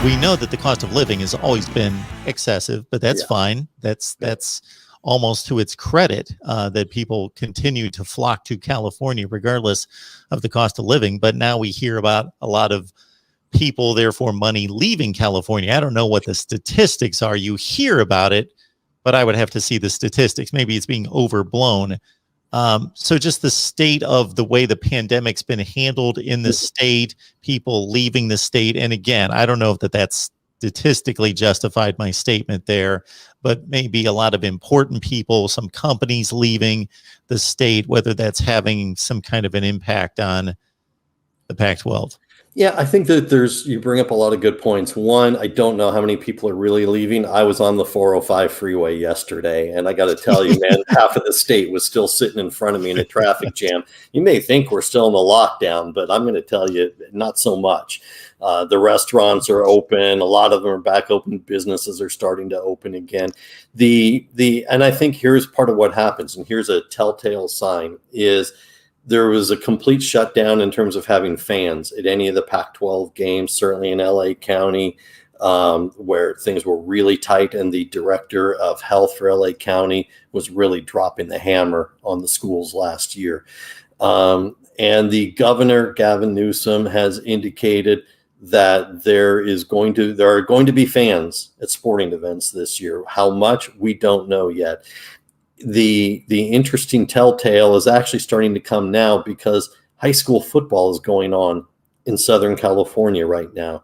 we know that the cost of living has always been excessive, but that's fine. That's almost to its credit that people continue to flock to California regardless of the cost of living. But now we hear about a lot of people, therefore money, leaving California. I don't know what the statistics are. You hear about it, but I would have to see the statistics. Maybe it's being overblown. So just the state of the way the pandemic's been handled in the state, people leaving the state. And again, I don't know if that's statistically justified, my statement there, but maybe a lot of important people, some companies leaving the state, whether that's having some kind of an impact on the Pac-12. Yeah, I think that you bring up a lot of good points. One, I don't know how many people are really leaving. I was on the 405 freeway yesterday, and I got to tell you, man, half of the state was still sitting in front of me in a traffic jam. You may think we're still in a lockdown, but I'm going to tell you, not so much. The restaurants are open. A lot of them are back open. Businesses are starting to open again. And I think here's part of what happens, and here's a telltale sign, is there was a complete shutdown in terms of having fans at any of the Pac-12 games, certainly in LA County, where things were really tight. And the director of health for LA County was really dropping the hammer on the schools last year. And the governor, Gavin Newsom, has indicated that there are going to be fans at sporting events this year. How much, we don't know yet. The interesting telltale is actually starting to come now, because high school football is going on in Southern California right now.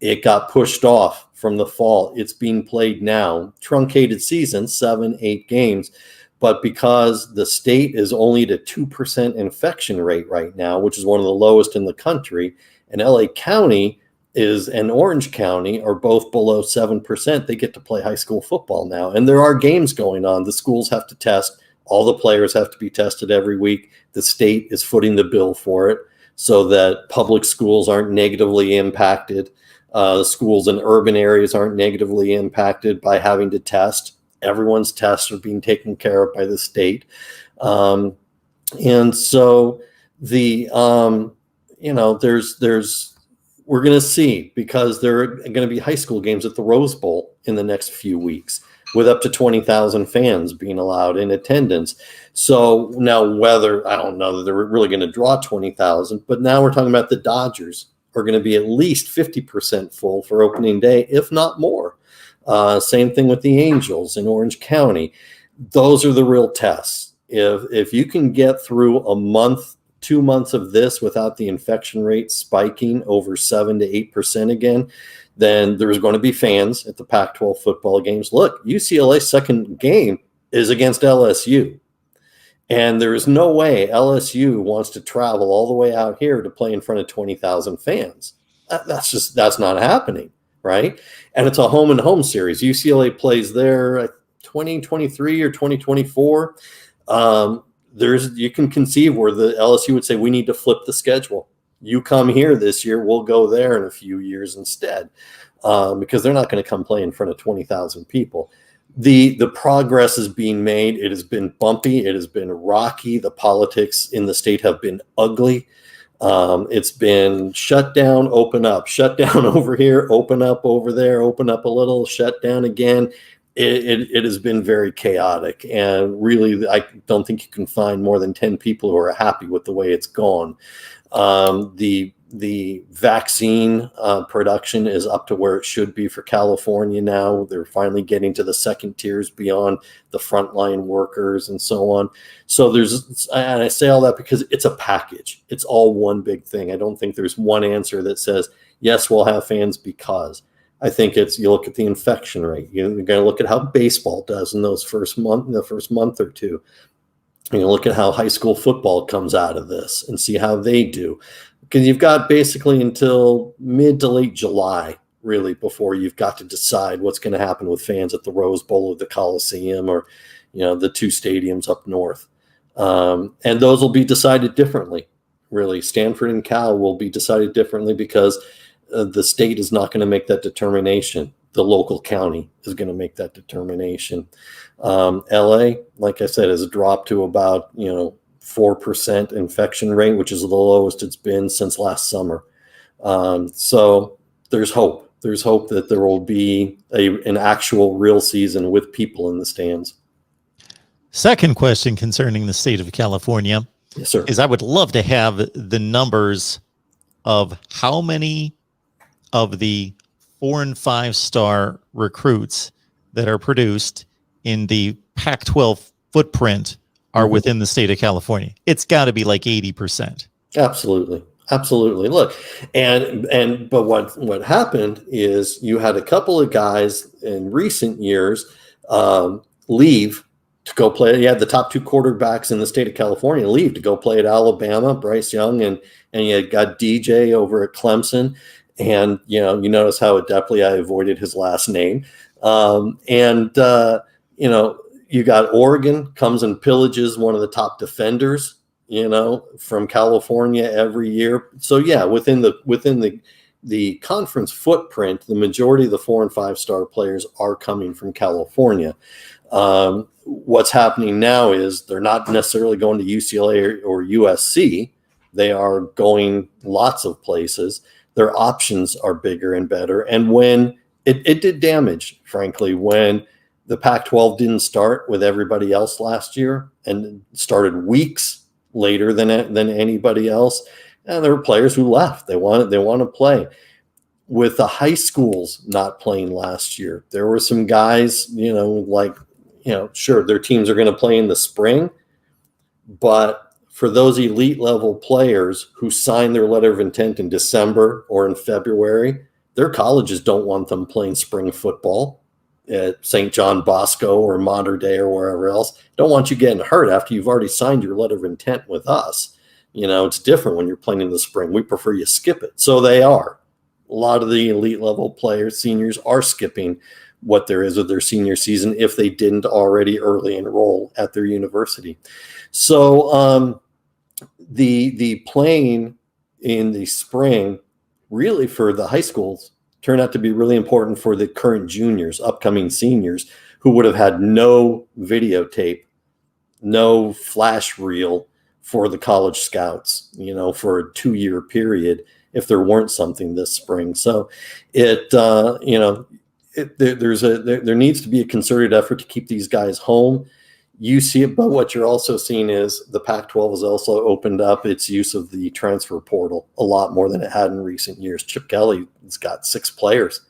It got pushed off from the fall. It's being played now, truncated season, 7-8 games. But because the state is only at a 2% infection rate right now, which is one of the lowest in the country, and LA County and Orange County are both below 7%, they get to play high school football now. And there are games going on. The schools have to test. All the players have to be tested every week. The state is footing the bill for it so that public schools aren't negatively impacted. Schools in urban areas aren't negatively impacted by having to test. Everyone's tests are being taken care of by the state. And so we're going to see, because there are going to be high school games at the Rose Bowl in the next few weeks with up to 20,000 fans being allowed in attendance. So now I don't know that they're really going to draw 20,000, but now we're talking about the Dodgers are going to be at least 50% full for opening day, if not more. Same thing with the Angels in Orange County. Those are the real tests. If you can get through a month, 2 months of this without the infection rate spiking over 7 to 8% again, then there's going to be fans at the Pac-12 football games. Look, UCLA's second game is against LSU. And there is no way LSU wants to travel all the way out here to play in front of 20,000 fans. That's not happening, right? And it's a home and home series. UCLA plays there 2023 or 2024. You can conceive where the LSU would say, we need to flip the schedule. You come here this year, we'll go there in a few years instead, because they're not going to come play in front of 20,000 people. The progress is being made. It has been bumpy. It has been rocky. The politics in the state have been ugly. It's been shut down, open up, shut down over here, open up over there, open up a little, shut down again. It has been very chaotic, and really, I don't think you can find more than 10 people who are happy with the way it's gone. The vaccine production is up to where it should be for California now. They're finally getting to the second tiers beyond the frontline workers and so on. So and I say all that because it's a package. It's all one big thing. I don't think there's one answer that says, yes, we'll have fans because. I think you look at the infection rate. You're going to look at how baseball does in the first month or two. You look at how high school football comes out of this and see how they do. Because you've got basically until mid to late July, really, before you've got to decide what's going to happen with fans at the Rose Bowl or the Coliseum or, the two stadiums up north. And those will be decided differently, really. Stanford and Cal will be decided differently because the state is not going to make that determination. The local county is going to make that determination. LA, like I said, has dropped to about 4% infection rate, which is the lowest it's been since last summer. So there's hope. there's hope that there will be an actual real season with people in the stands. Second question concerning the state of California. Yes, sir. Is I would love to have the numbers of how many of the 4 and 5 star recruits that are produced in the Pac-12 footprint are within the state of California. It's got to be like 80%. Absolutely. Absolutely. Look, but what happened is you had a couple of guys in recent years leave to go play. You had the top 2 quarterbacks in the state of California leave to go play at Alabama, Bryce Young, and you got DJ over at Clemson. And, you notice how adeptly I avoided his last name. You got Oregon comes and pillages one of the top defenders, from California every year. So yeah, within the conference footprint, the majority of the 4 and 5 star players are coming from California. What's happening now is they're not necessarily going to UCLA or USC. They are going lots of places. Their options are bigger and better. And when it did damage, frankly, when the Pac-12 didn't start with everybody else last year and started weeks later than anybody else, and there were players who left. They want to play. With the high schools not playing last year, there were some guys, sure, their teams are going to play in the spring, but for those elite level players who signed their letter of intent in December or in February, their colleges don't want them playing spring football at St. John Bosco or Mater Dei or wherever else. Don't want you getting hurt after you've already signed your letter of intent with us. It's different when you're playing in the spring. We prefer you skip it. So they are. A lot of the elite level players, seniors, are skipping what there is of their senior season if they didn't already early enroll at their university. So the playing in the spring, really for the high schools, turned out to be really important for the current juniors, upcoming seniors, who would have had no videotape, no flash reel for the college scouts, for a 2-year period if there weren't something this spring. So there needs to be a concerted effort to keep these guys home. You see it, but what you're also seeing is the Pac-12 has also opened up its use of the transfer portal a lot more than it had in recent years. Chip Kelly has got 6 players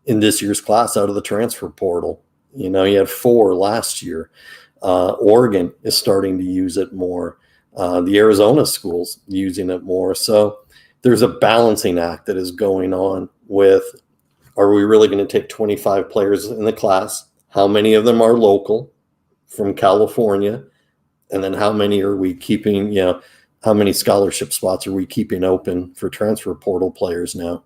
in this year's class out of the transfer portal. He had 4 last year. Oregon is starting to use it more. The Arizona schools using it more. So there's a balancing act that is going on with, are we really going to take 25 players in the class? How many of them are local from California? And then how many are we keeping, how many scholarship spots are we keeping open for transfer portal players now?